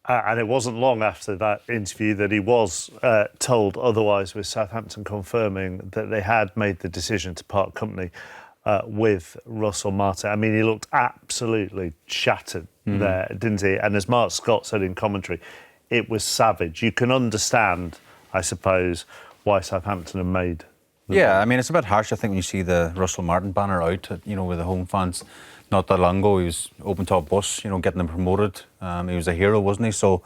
And it wasn't long after that interview that he was told otherwise, with Southampton confirming that they had made the decision to part company with Russell Martin. I mean, he looked absolutely shattered there, didn't he? And as Mark Scott said in commentary, it was savage. You can understand, I suppose, why Southampton have made. Yeah, I mean, it's a bit harsh, I think, when you see the Russell Martin banner out, with the home fans. Not that long ago, he was open top bus, getting them promoted. He was a hero, wasn't he? So,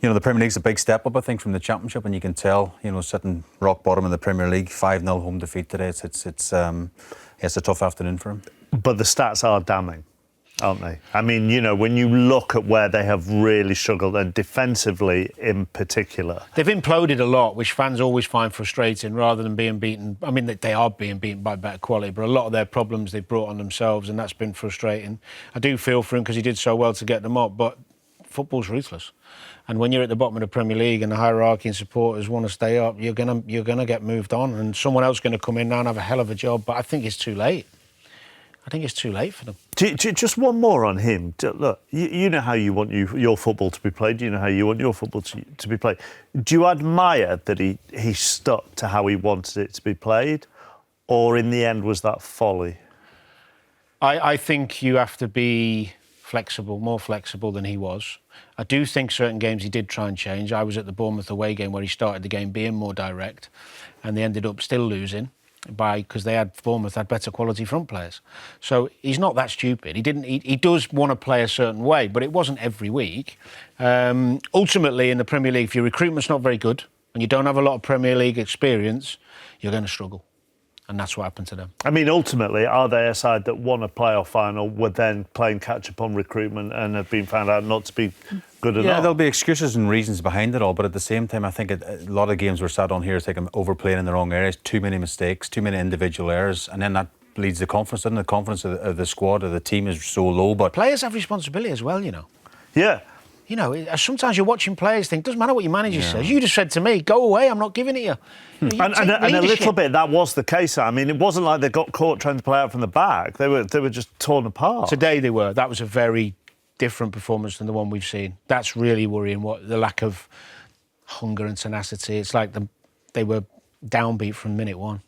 the Premier League's a big step up, I think, from the Championship, and you can tell, sitting rock bottom in the Premier League, 5-0 home defeat today. It's a tough afternoon for him. But the stats are damning, aren't they? I mean, when you look at where they have really struggled, and defensively in particular. They've imploded a lot, which fans always find frustrating, rather than being beaten. I mean, they are being beaten by better quality, but a lot of their problems they've brought on themselves, and that's been frustrating. I do feel for him because he did so well to get them up, but football's ruthless. And when you're at the bottom of the Premier League and the hierarchy and supporters want to stay up, you're gonna get moved on, and someone else is going to come in now and have a hell of a job. But I think it's too late. I think it's too late for them. Just one more on him. Look, you know how you want your football to be played. You know how you want your football to be played. Do you admire that he stuck to how he wanted it to be played? Or in the end, was that folly? I think you have to be flexible, more flexible than he was. I do think certain games he did try and change. I was at the Bournemouth away game where he started the game being more direct, and they ended up still losing because Bournemouth had better quality front players. So he's not that stupid. He does want to play a certain way, but it wasn't every week. Ultimately, in the Premier League, if your recruitment's not very good and you don't have a lot of Premier League experience, you're going to struggle. And that's what happened to them. I mean, ultimately, are they a side that won a playoff final, were then playing catch-up on recruitment and have been found out not to be good enough? Yeah, there'll be excuses and reasons behind it all, but at the same time, I think a lot of games we're sat on here is like overplaying in the wrong areas, too many mistakes, too many individual errors, and then that leads to confidence, and the confidence of the squad, of the team is so low. But players have responsibility as well, Yeah. Sometimes you're watching players think, doesn't matter what your manager says. You just said to me, go away, I'm not giving it you. And a little bit, that was the case. I mean, it wasn't like they got caught trying to play out from the back. They were just torn apart. Today they were. That was a very different performance than the one we've seen. That's really worrying, the lack of hunger and tenacity. It's like they were downbeat from minute one.